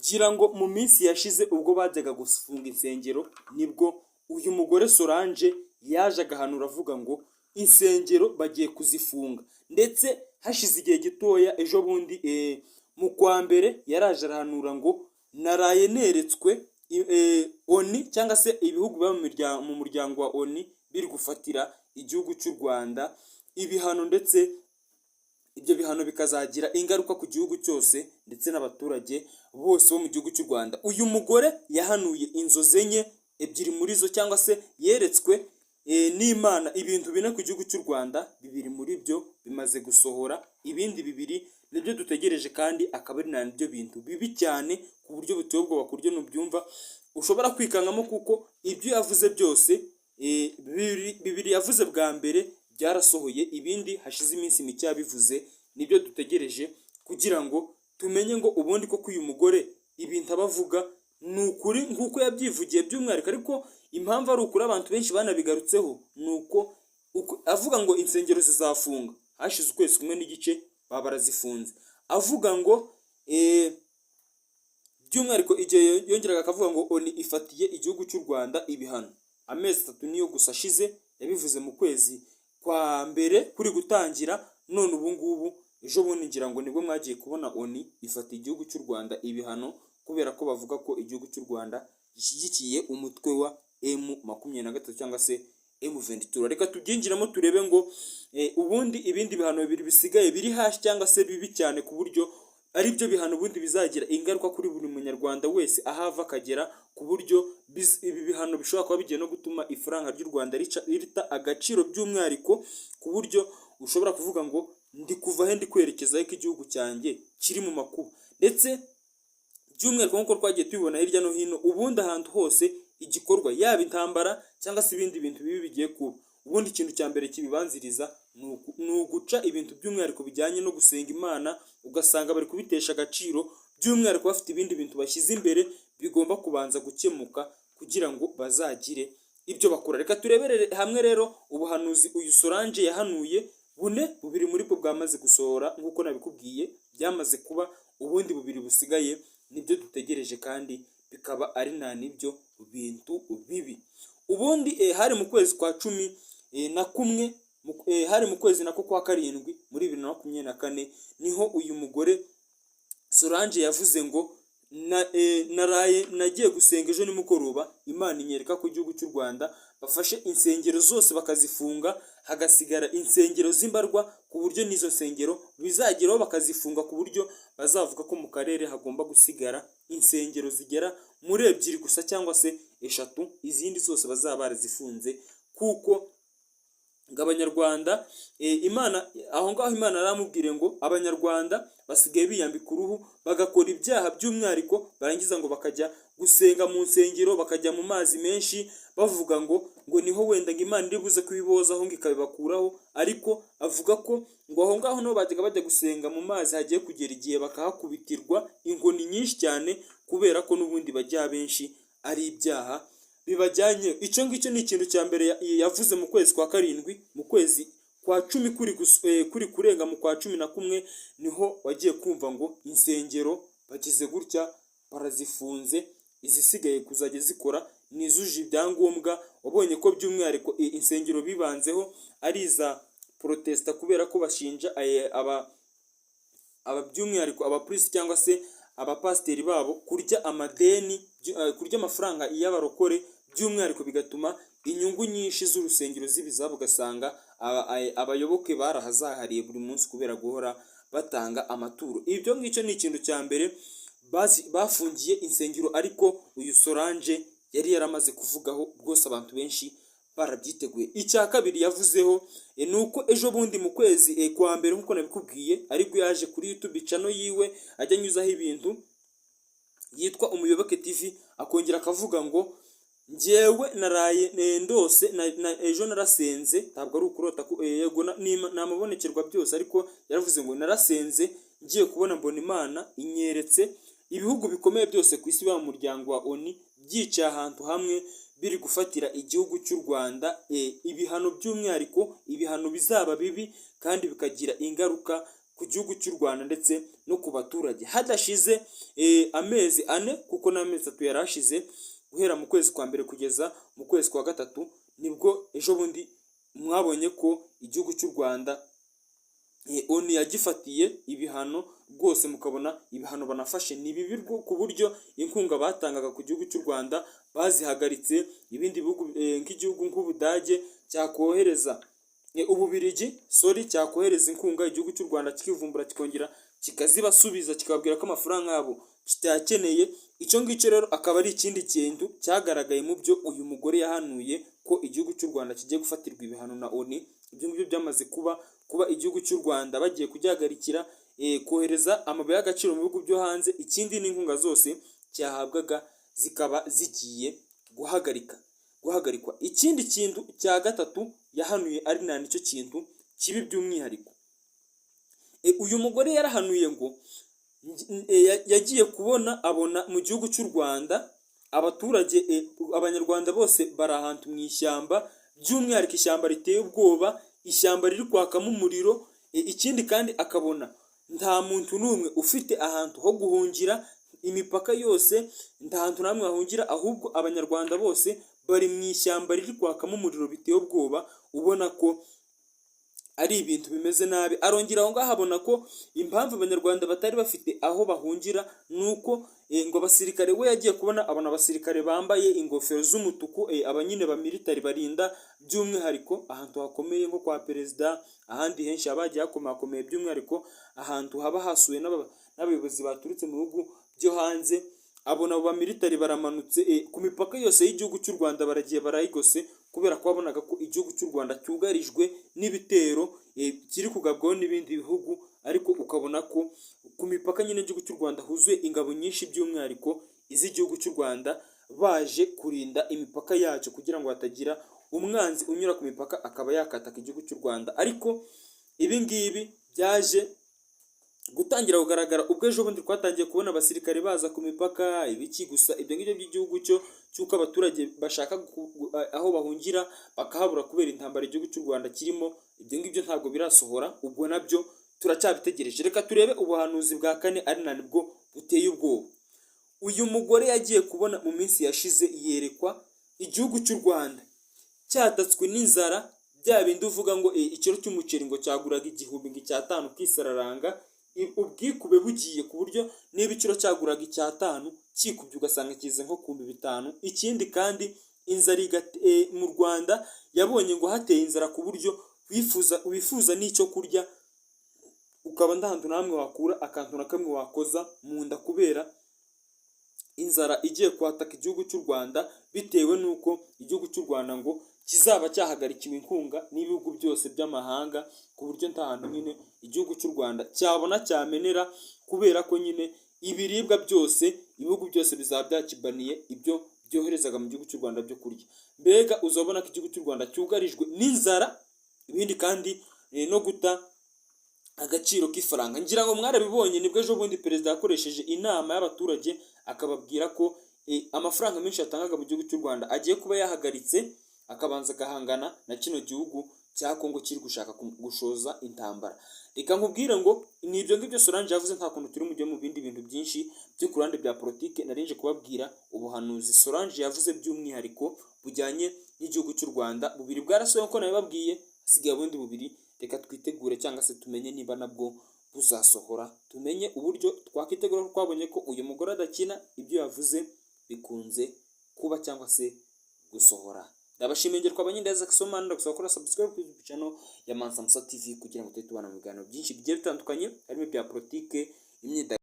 ngira ngo mu minsi yashize ubwo bajyaga gufunga insengero nibwo uyu mugore Solange yaje agahanura avuga ngo insengero bagiye kuzifunga, ndetse hashize igihe gitoya ejo bundi mu kwa mbere yaraje arahanura ngo naraye neretswe ONU cyangwa se ibihugu biba mu muryango wa ONU biri gufatira igihugu cy'u Rwanda ibihano, ndetse ibyo bihano bikazagira ingaruka ku gihugu cyose ndetse n'abaturage bose bo mu gihugu cy'u Rwanda. Uyu mugore yahanuye inzozi enye, ebyiri muri zo cyangwa se yeretswe n'Imana ibintu bine ku gihugu cy'u Rwanda, bibiri muri byo bimaze gusohora, ibindi bibiri nibyo dutegereje kandi akaba ari nabyo bintu bibi cyane ku buryo buteye ubwoba, ku buryo nubyumva ushobora kwikangamo, kuko ibyo yavuze byose bibiri yavuze bwa mbere byarasohoye, ibindi hashize iminsi mike yabivuze nibyo dutegereje kugira ngo tumenye ngo ubundi koko uyu mugore ibintu abavuga ni ukuri nk'uko yabyivugiye by'umwihariko, ariko impamvu ari ukuri abantu benshi banabigarutseho ni uko avuga ngo insengero zizafunga, hashize ukwezi kumwe n'igice baba barazifunze, avuga ngo by'umwihariko igihe yongeraga akavuga ngo ONU ifatiye igihugu cy'u Rwanda ibihano, amezi 3 niyo gusa ashize yabivuze mu kwezi kwa mbere kuri gutangira, none ubu ngubu ejo bundi ngira ngo nibwo mwagiye kubona ONU ifata igihugu cy'u Rwanda ibihano kubera ko bavuga ko igihugu cy'u Rwanda gishyigikiye umutwe wa M23 cyangwa se M23. Reka tubyinjiramo turebe ngo ubundi ibindi bihano bibiri bisigaye biri hashi cyangwa se bibi cyane ku buryo ari byo bihano ubundi bizagira ingaruka kuri buri munyarwanda wese ahava akagera, ku buryo ibi bihano bishobora kuba bigiye no gutuma ifaranga ry'u Rwanda rita agaciro by'umwihariko, ku buryo ushobora kuvuga ngo ndi kuva he ndi kwerekeza ko igihugu cyanjye kiri mu makuba, ndetse by'umwihariko nk'uko twagiye tubibona hirya no hino, ubundi ahantu hose igikorwa yaba intambara cyangwa se ibindi bintu bibi bigiye kuba, ubundi ikintu cya mbere kibibanziriza ni uguca ibintu by'umwihariko bijyanye no gusenga Imana, ugasanga bari kubitesha agaciro, by'umwihariko bafite ibindi bintu bashyize imbere bigomba kubanza gukemuka kugira ngo bazagire ibyo bakora. Reka tureberere hamwe rero ubuhanuzi uyu Solange yahanuye bubiri muri bwo bwamaze gusohora nk'uko nabikubwiye, byamaze kuba, ubundi bubiri busigaye nibyo dutegereje kandi bikaba ari nta nibyo bintu bibi. Ubundi hari mu kwezi kwa 11 hari mu kwezi nako kwa 7 muri 2024 niho uyu mugore Solange yavuze ngo nagiye gusenga ejo nimugoroba, Imana inyereka ko igihugu cy'u Rwanda bafashe insengero zose bakazifunga, hagasigara insengero z'imbarwa, ku buryo n'izo nsengero bizageraho bakazifunga, ku buryo bazavuga ko mu karere hagomba gusigara insengero zigera muri 2 gusa cyangwa se 3, izindi zose bazaba barazifunze, kuko ngo abanyarwanda Imana aho ngaho Imana aramubwire ngo abanyarwanda basigaye biyambika uruhu bagakora ibyaha by'umwihariko, barangiza ngo bakajya gusenga mu nsengero, bakajya mu mazi menshi, bavuga ngo niho wenda ngo Imana iri buze kubibozaho ngo ikabibakuraho, ariko avuga ko ngo aho ngaho no bajyaga bajya gusenga mu mazi hagiye kugera igihe bakahakubitirwa inkoni nyinshi cyane, kubera ko n'ubundi bajya benshi ari ibyaha bibajyanye. Icyo ngicyo ni ikintu cya mbere yavuze mu kwezi kwa 7, mu kwezi kwa 10 kuri kurenga mu kwa 11 niho wagiye kumva ngo insengero bagize gutya barazifunze, izisigaye kuzajya zikora nizuje ibyangombwa. Wabonye ko by'umwihariko insengero bibanzeho ari iza protesta, kubera ko bashinja aba by'umwihariko abapriest cyangwa se abapasiteri babo kurya amadeni, kurya amafaranga y'abarokore, by'umwihariko bigatuma inyungu nyinshi z'urusengero zibizabo, ugasanga abayoboke barahazahariye buri munsi kubera guhora batanga amaturo. Ibyo ngicyo ni ikintu cya mbere bafungiye insengero, ariko uyu Solange yari yaramaze kuvugaho rwose, abantu benshi barabyiteguye. Icya kabiri yavuzeho ni uko ejo bundi mu kwezi kwa mbere nk'uko nabikubwiye, ariko yaje kuri YouTube channel yiwe ajya anyuzaho ibintu yitwa Umuyoboke TV, akongera akavuga ngo njyewe naraye ndose ejo narasenze, ntabwo ari ukurota yego namabonekerwa byose, ariko yaravuze ngo narasenze ngiye kubona mbona Imana inyeretse ibihugu bikomeye byose ku isi, ba mu muryango wa ONU byicaye ahantu hamwe biri gufatira igihugu cy'u Rwanda ibihano, by'umwihariko ibihano bizaba bibi kandi bikagira ingaruka ku ku gihugu cy'u Rwanda ndetse no ku baturage hadashize amezi ane, kuko n'amezi 3 yari ashize guhera mu kwezi kwa mbere kugeza mu kwezi kwa gatatu, nibwo ejo bundi mwabonye ko igihugu cy'u Rwanda ONU yagifatiye ibihano rwose, mukabona ibihano banafashe ni bibi ku buryo inkunga batangaga ku gihugu cy'u Rwanda bazihagaritse. Ibindi bihugu nk'igihugu nk'Ubudage cyakohereza Ububirigi cyakohereza inkunga igihugu cy'u Rwanda kikivumbura kikongera kikazibasubiza kikababwira ko amafaranga yabo kitayakeneye. Icyo ngicyo rero akaba ari ikindi kintu cyagaragaye mu byo uyu mugore yahanuye ko igihugu cy'u Rwanda kigiye gufatirwa ibihano na ONU. Ibyo ngibyo byamaze kuba igihugu cy'u Rwanda bagiye kugihagarikira kohereza amabuye y'agaciro mu bihugu byo hanze. Ikindi n'inkunga zose cyahabwaga zikaba zigiye guhagarikwa. Ikindi kintu cya gatatu yahanuye ari nicyo kintu kibi by'umwihariko, uyu mugore yarahanuye ngo yagiye abona mu gihugu cy'u Rwanda abaturage abanyarwanda bose bari ahantu mu ishyamba, by'umwihariko ishyamba riteye ubwoba, ishyamba riri kwakamo umuriro. Ikindi kandi akabona nta muntu n'umwe ufite ahantu ho guhungira, imipaka yose nta hantu namwe hahungira, ahubwo abanyarwanda bose bari mu ishyamba riri kwakamo umuriro biteye ubwoba, ubona ko ari ibintu bimeze nabi. Arongera aho ngaho abona ko impamvu abanyarwanda batari bafite aho bahungira nuko ngo abasirikare, we yagiye abona abasirikare bambaye ingofero z'umutuku, abanyine ba military barinda by'umwihariko ahantu hakomeye nko kwa perezida, ahandi henshi habagiye hakomeye by'umwihariko ahantu haba hasuwe n'abayobozi baturutse mu bihugu byo hanze. Abona abo ba military baramanutse ku mipaka yose y'igihugu cy'u Rwanda, baragiye barayigose, kubera ko babonaga ko igihugu cy'u Rwanda cyugarijwe n'ibitero kiri kugabwaho n'ibindi bihugu. Ariko ukabona ko ku mipaka nyine y'igihugu cy'u Rwanda huzuye ingabo nyinshi, by'umwihariko iz'igihugu cy'u Rwanda, baje kurinda imipaka yacyo kugira ngo hatagira umwanzi unyura ku mipaka akaba yakataka igihugu cy'u Rwanda. Ariko ibi ngibi byaje gutangira kugaragara ubwo ejo bundi twatangiye kubona abasirikare baza ku mipaka. Ibiki gusa ibyo ngibyo by'igihugu cy'uko abaturage bashaka aho bahungira bakahabura kubera intambara igihugu cy'u Rwanda kirimo, ibyo ngibyo ntabwo birasohora, ubwo nabyo turacyabitegereje. Reka turebe ubuhanuzi bwa kane ari nabwo buteye ubwoba. Uyu mugore yagiye kubona mu minsi yashize yerekwa igihugu cy'u Rwanda cyatatswe n'inzara, bya bindi uvuga ngo ikiro cy'umuceri ngo cyaguraga 1,500 kisararanga, ubwikube bugiye ku buryo niba ikiro cyaguraga 500 kikubye ugasanga kize nko ku 5,000. Ikindi kandi inzara mu Rwanda yabonye ngo hateye inzara ku buryo wifuza n'icyo kurya ukaba ndahantu namwe wakura akantu na kamwe wakoza mu nda, kubera inzara igiye kwataka igihugu cy'u Rwanda, bitewe n'uko igihugu cy'u Rwanda ngo kizaba cyahagarikiwe inkunga n'ibihugu byose by'amahanga, ku buryo nta hantu nyine igihugu cy'u Rwanda cyabona cyamenera, kubera ko nyine ibiribwa byose ibihugu byose bizaba byakibaniye ibyo byoherezaga mu gihugu cy'u Rwanda byo kurya. Mbega uzabona ko igihugu cy'u Rwanda cyugarijwe n'inzara, ibindi kandi no guta agaciro k'ifaranga. Ngira ngo mwarabibonye, nibwo ejo bundi perezida yakoresheje inama y'abaturage akababwira ko amafaranga menshi yatangaga mu gihugu cy'u Rwanda agiye kuba yahagaritse, akabanza agahangana na kino gihugu cya Kongo kiri gushaka gushoza intambara. Reka nkubwire ngo ni ibyo ngibyo Solange yavuze, nta kuntu turi mujye mu bindi bintu byinshi byo ku ruhande bya politike. Narinje kubabwira ubuhanuzi Solange yavuze by'umwihariko bujyanye n'igihugu cy'u Rwanda. Bubiri bwarasohoye ko nabibabwiye, hasigaye ubundi bubiri. Reka twitegure cyangwa se tumenye niba nabwo buzasohora, tumenye uburyo twakitegura, ko twabonye ko uyu mugore adakina, ibyo yavuze bikunze kuba cyangwa se gusohora. Ndabashimiye twabanyindeza kusoma, ndagusaba gukora subscribe ku channel ya Mansa Musa TV kugira ngo tujye tubana mu biganiro byinshi bigiye bitandukanye harimo bya politike, imyidagaduro.